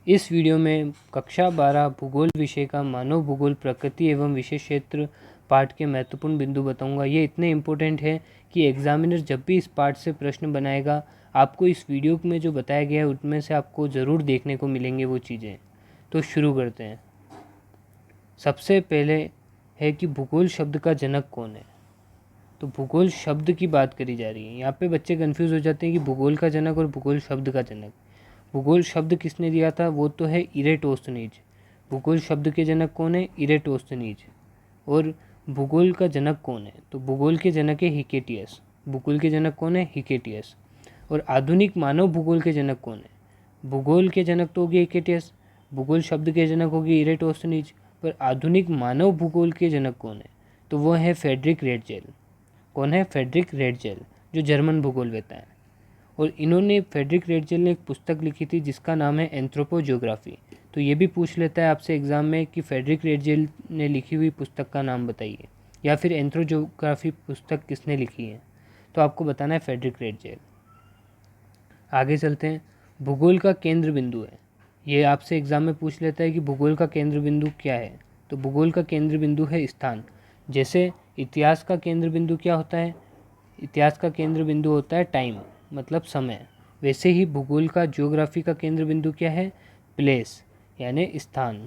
इस वीडियो में कक्षा 12 भूगोल विषय का मानव भूगोल प्रकृति एवं विशेष क्षेत्र पाठ के महत्वपूर्ण बिंदु बताऊंगा। ये इतने इम्पोर्टेंट है कि एग्जामिनर जब भी इस पाठ से प्रश्न बनाएगा, आपको इस वीडियो में जो बताया गया है उनमें से आपको ज़रूर देखने को मिलेंगे वो चीज़ें। तो शुरू करते हैं। सबसे पहले है कि भूगोल शब्द का जनक कौन है। तो भूगोल शब्द की बात करी जा रही है। यहाँ पे बच्चे कंफ्यूज हो जाते हैं कि भूगोल का जनक और भूगोल शब्द का जनक। भूगोल शब्द किसने दिया था, वो तो है इरेटोस्थनीज। भूगोल शब्द के जनक कौन है, इरेटोस्थनीज। और भूगोल का जनक कौन है, तो भूगोल के जनक है हिकेटियस। भूगोल के जनक कौन है, हिकेटियस। और आधुनिक मानव भूगोल के जनक कौन है, भूगोल के जनक तो होगी हिकेटियस, भूगोल शब्द के जनक होगी इरेटोस्थनीज। पर आधुनिक मानव भूगोल के जनक कौन है, तो वो है फ्रेडरिक रेटजेल। कौन है, फ्रेडरिक रेटजेल, जो जर्मन भूगोलवेत्ता है। और इन्होंने, फ्रेडरिक रेटजेल ने एक पुस्तक लिखी थी जिसका नाम है एंथ्रोपोजियोग्राफी। तो ये भी पूछ लेता है आपसे एग्जाम में कि फ्रेडरिक रेटजेल ने लिखी हुई पुस्तक का नाम बताइए, या फिर एंथ्रोजियोग्राफी पुस्तक किसने लिखी है, तो आपको बताना है फ्रेडरिक रेटजेल। आगे चलते हैं। भूगोल का केंद्र बिंदु है, ये आपसे एग्जाम में पूछ लेता है कि भूगोल का केंद्र बिंदु क्या है। तो भूगोल का केंद्र बिंदु है स्थान। जैसे इतिहास का केंद्र बिंदु क्या होता है, इतिहास का केंद्र बिंदु होता है टाइम, मतलब समय। वैसे ही भूगोल का, ज्योग्राफी का केंद्र बिंदु क्या है, प्लेस, यानी स्थान।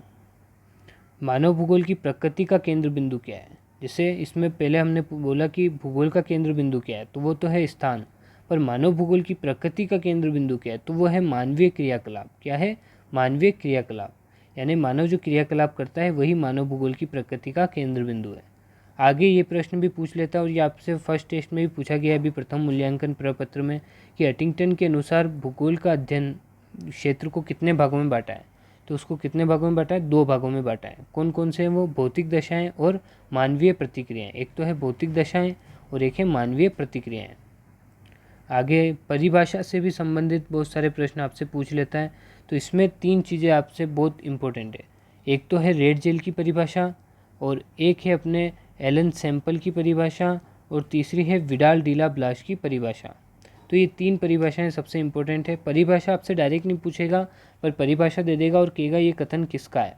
मानव भूगोल की प्रकृति का केंद्र बिंदु क्या है, जैसे इसमें पहले हमने बोला कि भूगोल का केंद्र बिंदु क्या है, तो वो तो है स्थान। पर मानव भूगोल की प्रकृति का केंद्र बिंदु क्या है, तो वो है मानवीय क्रियाकलाप। क्या है, मानवीय क्रियाकलाप, यानी मानव जो क्रियाकलाप करता है वही मानव भूगोल की प्रकृति का केंद्र बिंदु है। आगे ये प्रश्न भी पूछ लेता है, और ये आपसे फर्स्ट टेस्ट में भी पूछा गया है अभी प्रथम मूल्यांकन प्रपत्र में, कि हंटिंगटन के अनुसार भूगोल का अध्ययन क्षेत्र को कितने भागों में बांटा है। तो उसको कितने भागों में बांटा है, 2 भागों में बांटा है। कौन कौन से हैं वो, भौतिक दशाएं और मानवीय प्रतिक्रियाएं। एक तो है भौतिक दशाएं और एक है मानवीय प्रतिक्रियाएं। आगे परिभाषा से भी संबंधित बहुत सारे प्रश्न आपसे पूछ लेता है। तो इसमें 3 चीज़ें आपसे बहुत इंपॉर्टेंट है। एक तो है रेटजेल की परिभाषा, और एक है अपने एलन सैंपल की परिभाषा, और तीसरी है विडाल डीला ब्लास की परिभाषा। तो ये 3 परिभाषाएं सबसे इंपॉर्टेंट है। परिभाषा आपसे डायरेक्ट नहीं पूछेगा, पर परिभाषा दे देगा और कहेगा ये कथन किसका है।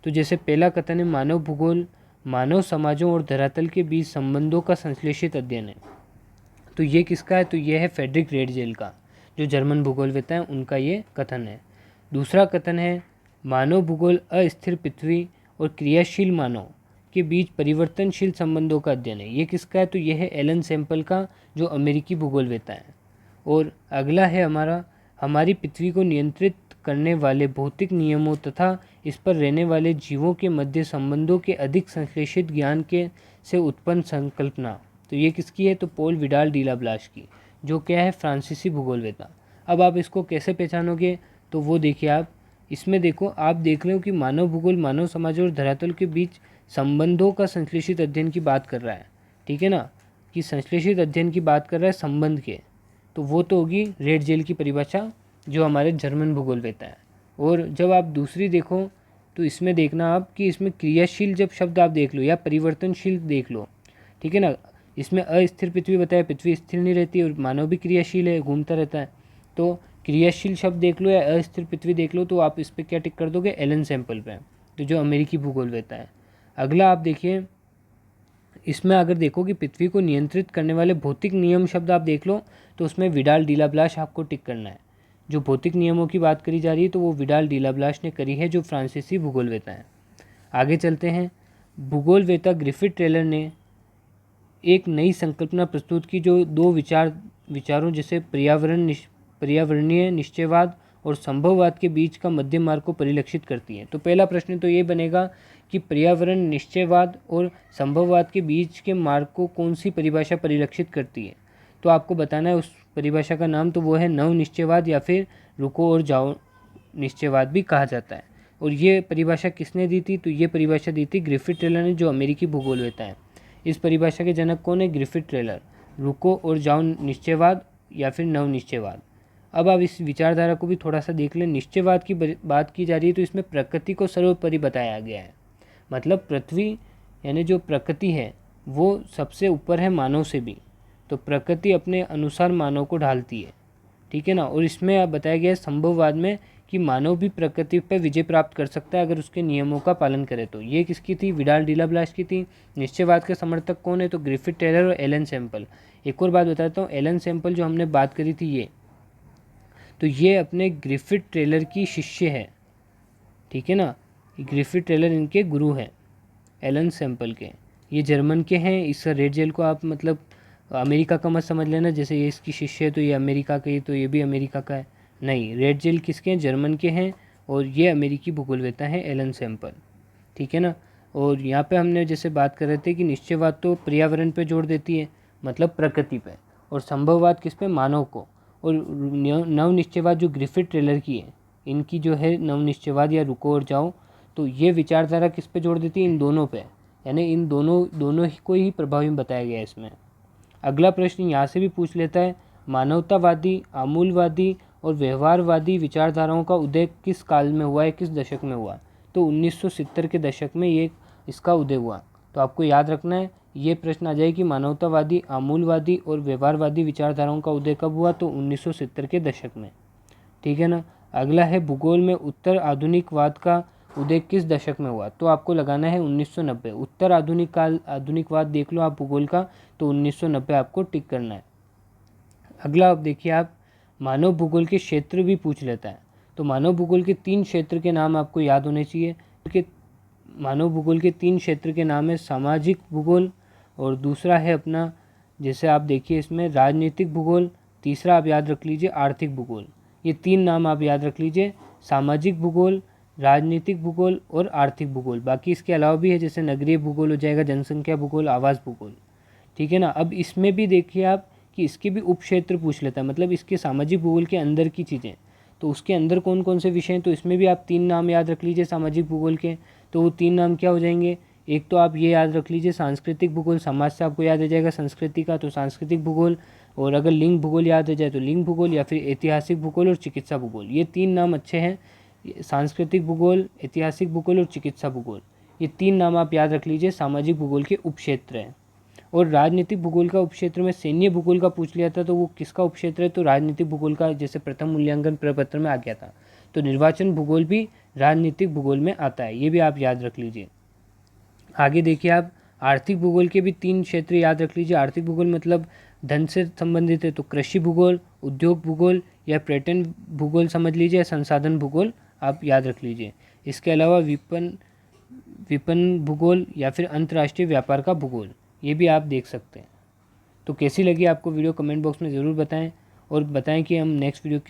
तो जैसे पहला कथन है, मानव भूगोल मानव समाजों और धरातल के बीच संबंधों का संश्लेषित अध्ययन है। तो ये किसका है, तो ये है फ्रेडरिक रेटजेल का, जो जर्मन भूगोलवेत्ता है, उनका ये कथन है। दूसरा कथन है, मानव भूगोल अस्थिर पृथ्वी और क्रियाशील मानव के बीच परिवर्तनशील संबंधों का अध्ययन है। ये किसका है, तो ये है एलन सैंपल का, जो अमेरिकी भूगोलवेत्ता है। और अगला है हमारा, हमारी पृथ्वी को नियंत्रित करने वाले भौतिक नियमों तथा इस पर रहने वाले जीवों के मध्य संबंधों के अधिक संश्लेषित ज्ञान के से उत्पन्न संकल्पना। तो ये किसकी है, तो पॉल विडाल डीला ब्लास की, जो क्या है, फ्रांसीसी भूगोलवेत्ता। अब आप इसको कैसे पहचानोगे, तो वो देखिए आप इसमें देखो, आप देख रहे हो कि मानव भूगोल मानव समाज और धरातल के बीच संबंधों का संश्लेषित अध्ययन की बात कर रहा है, ठीक है ना, कि संश्लेषित अध्ययन की बात कर रहा है संबंध के। तो वो तो होगी रेटजेल की परिभाषा, जो हमारे जर्मन भूगोलवेत्ता है। और जब आप दूसरी देखो, तो इसमें देखना आप कि इसमें क्रियाशील जब शब्द आप देख लो या परिवर्तनशील देख लो, ठीक है ना। इसमें अस्थिर पृथ्वी बताया, पृथ्वी स्थिर नहीं रहती और मानव भी क्रियाशील है, घूमता रहता है। तो क्रियाशील शब्द देख लो या अस्थिर पृथ्वी देख लो, तो आप इस पर क्या टिक कर दोगे, एलन सैंपल पे, तो जो अमेरिकी भूगोलवेत्ता है। अगला आप देखिए, इसमें अगर देखो कि पृथ्वी को नियंत्रित करने वाले भौतिक नियम शब्द आप देख लो, तो उसमें विडाल डीला ब्लास आपको टिक करना है। जो भौतिक नियमों की बात करी जा रही है, तो वो विडाल डीला ब्लास ने करी है, जो फ्रांसीसी भूगोलवेत्ता है। आगे चलते हैं। भूगोलवेत्ता ग्रिफिथ टेलर ने एक नई संकल्पना प्रस्तुत की, जो 2 विचारों जैसे पर्यावरणीय निश्चयवाद और संभववाद के बीच का मध्य मार्ग को परिलक्षित करती है। तो पहला प्रश्न तो ये बनेगा कि पर्यावरण निश्चयवाद और संभववाद के बीच के मार्ग को कौन सी परिभाषा परिलक्षित करती है। तो आपको बताना है उस परिभाषा का नाम, तो वो है नव निश्चयवाद, या फिर रुको और जाओ निश्चयवाद भी कहा जाता है। और ये परिभाषा किसने दी थी, तो ये परिभाषा दी थी ग्रिफिथ टेलर ने, जो अमेरिकी भूगोलवेत्ता है। इस परिभाषा के जनक कौन है, ग्रिफिथ टेलर। रुको और जाओ निश्चयवाद या फिर नव निश्चयवाद। अब आप इस विचारधारा को भी थोड़ा सा देख लें। निश्चयवाद की बात की जा रही है, तो इसमें प्रकृति को सर्वोपरि बताया गया है। मतलब पृथ्वी, यानी जो प्रकृति है वो सबसे ऊपर है मानव से भी, तो प्रकृति अपने अनुसार मानव को ढालती है, ठीक है ना। और इसमें अब बताया गया है संभववाद में कि मानव भी प्रकृति पर विजय प्राप्त कर सकता है अगर उसके नियमों का पालन करे तो। ये किसकी थी? विडाल डिला ब्लास की थी। निश्चयवाद के समर्थक कौन है? तो ग्रिफिथ टेलर और एलन सैम्पल। एक और बात बताता हूँ, एलन सैम्पल जो हमने बात करी थी ये, तो ये अपने ग्रिफिथ टेलर की शिष्य है, ठीक है ना। ग्रिफिथ टेलर इनके गुरु हैं एलन सैम्पल के। ये जर्मन के हैं। इस रेड जेल को आप मतलब अमेरिका का मत समझ लेना, जैसे ये इसकी शिष्य है तो ये अमेरिका का ही, तो ये भी अमेरिका का है, नहीं। रेड जेल किसके हैं? जर्मन के हैं। और ये अमेरिकी भूगोलवेत्ता हैं एलन सैम्पल, ठीक है ना। और यहाँ पे हमने जैसे बात कर रहे थे कि निश्चयवाद तो पर्यावरण पे जोड़ देती है, मतलब प्रकृति पे, और संभववाद किस पे? मानव को। और नव निश्चयवाद जो ग्रिफिथ टेलर की है, इनकी जो है नव निश्चयवाद या रुको और जाओ, तो ये विचारधारा किस पे जोड़ देती है? इन दोनों पे, यानी इन दोनों ही को ही प्रभावी बताया गया है इसमें। अगला प्रश्न यहाँ से भी पूछ लेता है, मानवतावादी, आमूलवादी और व्यवहारवादी विचारधाराओं का उदय किस काल में हुआ है, किस दशक में हुआ? तो 1970 के दशक में ये इसका उदय हुआ। तो आपको याद रखना है, ये प्रश्न आ जाए कि मानवतावादी, आमूलवादी और व्यवहारवादी विचारधाराओं का उदय कब हुआ? तो 1970 के दशक में, ठीक है ना। अगला है, भूगोल में उत्तर आधुनिकवाद का उदय किस दशक में हुआ? तो आपको लगाना है 1990। उत्तर आधुनिकवाद देख लो आप भूगोल का, तो 1990 आपको टिक करना है। अगला अब देखिए आप, मानव भूगोल के क्षेत्र भी पूछ लेता है। तो मानव भूगोल के 3 क्षेत्र के नाम आपको याद होने चाहिए। मानव भूगोल के 3 क्षेत्र के नाम है सामाजिक भूगोल, और दूसरा है अपना, जैसे आप देखिए इसमें राजनीतिक भूगोल, तीसरा आप याद रख लीजिए आर्थिक भूगोल। ये 3 नाम आप याद रख लीजिए, सामाजिक भूगोल, राजनीतिक भूगोल और आर्थिक भूगोल। बाकी इसके अलावा भी है, जैसे नगरीय भूगोल हो जाएगा, जनसंख्या भूगोल, आवास भूगोल, ठीक है ना। अब इसमें भी देखिए आप कि इसके भी उपक्षेत्र पूछ लेता है, मतलब इसके सामाजिक भूगोल के अंदर की चीज़ें, तो उसके अंदर कौन कौन से विषय हैं, तो इसमें भी आप 3 नाम याद रख लीजिए सामाजिक भूगोल के। तो वो 3 नाम क्या हो जाएंगे? एक तो आप ये याद रख लीजिए सांस्कृतिक भूगोल, समाज से आपको याद आ जाएगा संस्कृति का, तो सांस्कृतिक भूगोल। और अगर लिंग भूगोल याद आ जाए तो लिंग भूगोल, या फिर ऐतिहासिक भूगोल और चिकित्सा भूगोल। ये 3 नाम अच्छे हैं, सांस्कृतिक भूगोल, ऐतिहासिक भूगोल और चिकित्सा भूगोल। ये 3 नाम आप याद रख लीजिए, सामाजिक भूगोल के उपक्षेत्र हैं। और राजनीतिक भूगोल का उपक्षेत्र में सैन्य भूगोल का पूछ लिया था, तो वो किसका उपक्षेत्र है? तो राजनीतिक भूगोल का, जैसे प्रथम मूल्यांकन प्रपत्र में आ गया था। तो निर्वाचन भूगोल भी राजनीतिक भूगोल में आता है, ये भी आप याद रख लीजिए। आगे देखिए आप, आर्थिक भूगोल के भी 3 क्षेत्र याद रख लीजिए। आर्थिक भूगोल मतलब धन से संबंधित है, तो कृषि भूगोल, उद्योग भूगोल या पर्यटन भूगोल समझ लीजिए, संसाधन भूगोल आप याद रख लीजिए। इसके अलावा विपणन भूगोल या फिर अंतर्राष्ट्रीय व्यापार का भूगोल, ये भी आप देख सकते हैं। तो कैसी लगी आपको वीडियो, कमेंट बॉक्स में ज़रूर बताएं, और बताएं कि हम नेक्स्ट वीडियो किस